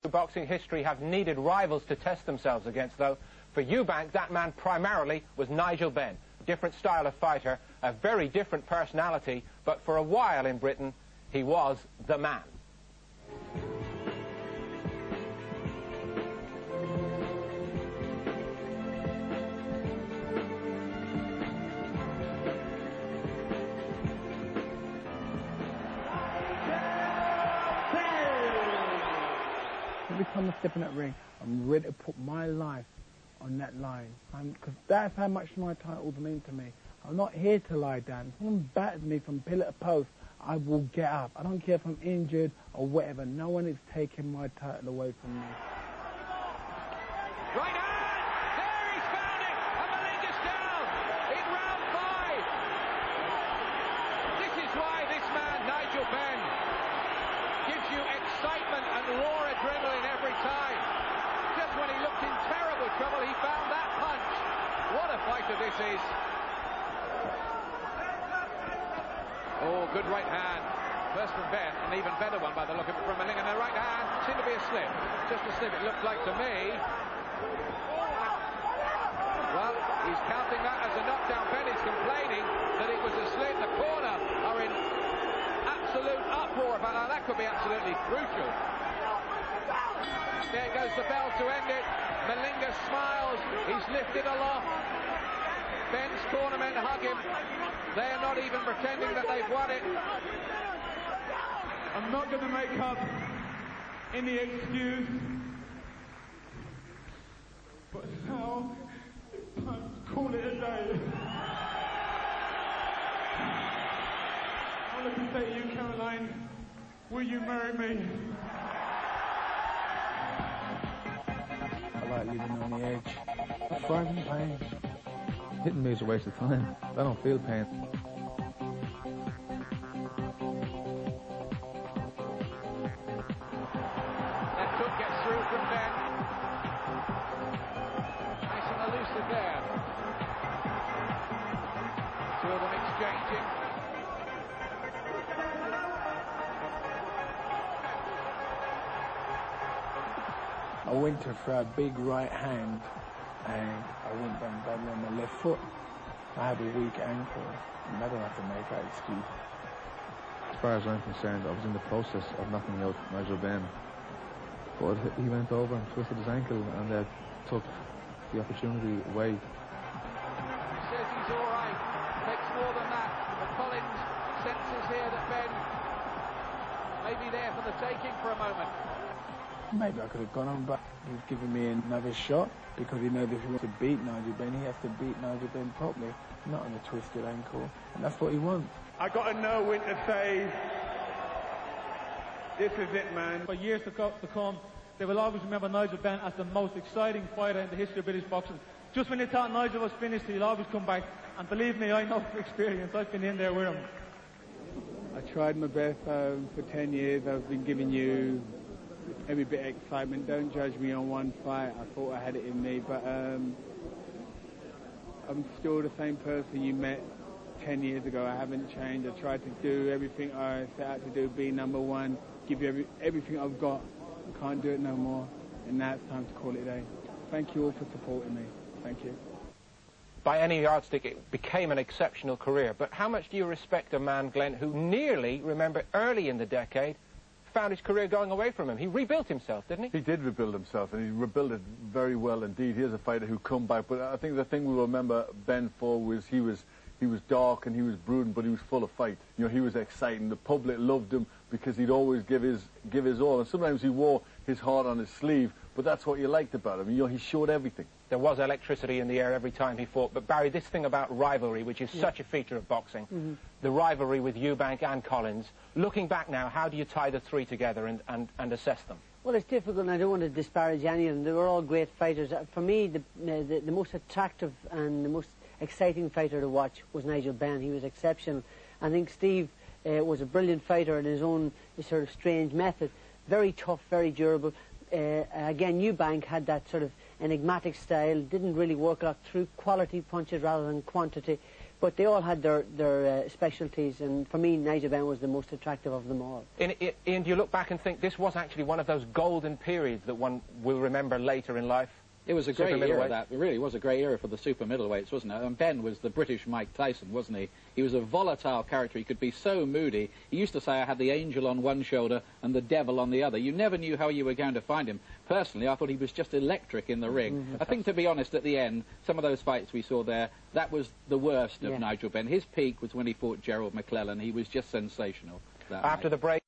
Boxing history have needed rivals to test themselves against, though. For Eubank, that man primarily was Nigel Benn. Different style of fighter, a very different personality, but for a while in Britain, he was the man. Every time I step in that ring, I'm ready to put my life on that line. Because that's how much my titles mean to me. I'm not here to lie down. If someone batters me from pillar to post, I will get up. I don't care if I'm injured or whatever. No one is taking my title away from me. Right hand! There he's found it! And Malinga's down in round 5. This is why this man, Nigel Benn, gives you excitement and raw adrenaline every time. Just when he looked in terrible trouble, he found that punch. What a fighter this is. Oh, good right hand. First from Benn, an even better one by the look of it from Malinga. And the right hand seemed to be a slip. Just a slip, it looked like to me. Well, he's counting that as a knockdown. Benn is complaining that it was a slip. The corner are in absolute uproar about how that could be absolutely crucial. There goes the bell to end it. Malinga smiles. He's lifted aloft. Benn's cornermen hug him. They're not even pretending that they've won it. I'm not going to make up any excuse, but now it's time to call it a day. I want to say to you, Caroline, will you marry me? I like living on the edge. I thrive in pain. Hitting me is a waste of time. I don't feel pain. That hook gets through from Benn. Nice and elusive there. Two of them exchanging. I went to throw a big right hand and I went down badly on my left foot. I have a weak ankle and I don't have to make that excuse. As far as I'm concerned, I was in the process of knocking out Nigel Benn. But he went over and twisted his ankle and took the opportunity away. He says he's all right. Takes more than that. But Collins senses here that Benn may be there for the taking for a moment. Maybe I could have gone on, but he's giving me another shot because he knows if he wants to beat Nigel Benn, he has to beat Nigel Benn properly, not on a twisted ankle. And that's what he wants. I got to know when to say, this is it, man. For years to come, they will always remember Nigel Benn as the most exciting fighter in the history of British boxing. Just when they thought Nigel was finished, he'll always come back. And believe me, I know from experience. I've been in there with him. I tried my best for 10 years. I've been giving you every bit of excitement. Don't judge me on one fight. I thought I had it in me, but I'm still the same person you met 10 years ago. I haven't changed. I tried to do everything I set out to do, be number one, give you everything I've got. I can't do it no more, and now it's time to call it a day. Thank you all for supporting me. Thank you. By any yardstick, it became an exceptional career. But how much do you respect a man, Glenn, who nearly, remember, early in the decade, found his career going away from him? He rebuilt himself, didn't he? He did rebuild himself, and he rebuilt it very well indeed. He is a fighter who come back, but I think the thing we remember Ben for was he was dark and he was brooding, but he was full of fight. You know, he was exciting. The public loved him because he'd always give his all, and sometimes he wore his heart on his sleeve, but that's what you liked about him. You know, he showed everything. There was electricity in the air every time he fought. But Barry, this thing about rivalry, which is such a feature of boxing, the rivalry with Eubank and Collins, looking back now, how do you tie the three together and assess them? Well, it's difficult, and I don't want to disparage any of them. They were all great fighters. For me, the most attractive and the most exciting fighter to watch was Nigel Benn. He was exceptional. I think Steve was a brilliant fighter in his own sort of strange method. Very tough, very durable. Again, Eubank had that sort of enigmatic style, didn't really work a lot through quality punches rather than quantity. But they all had their specialties, and for me, Nigel Benn was the most attractive of them all. Ian, do you look back and think this was actually one of those golden periods that one will remember later in life? It was a great era, that. It really was a great era for the super middleweights, wasn't it? And Ben was the British Mike Tyson, wasn't he? He was a volatile character. He could be so moody. He used to say, I had the angel on one shoulder and the devil on the other. You never knew how you were going to find him. Personally, I thought he was just electric in the ring. I think, to be honest, at the end, some of those fights we saw there, that was the worst of Nigel Benn. His peak was when he fought Gerald McClellan. He was just sensational. After the break.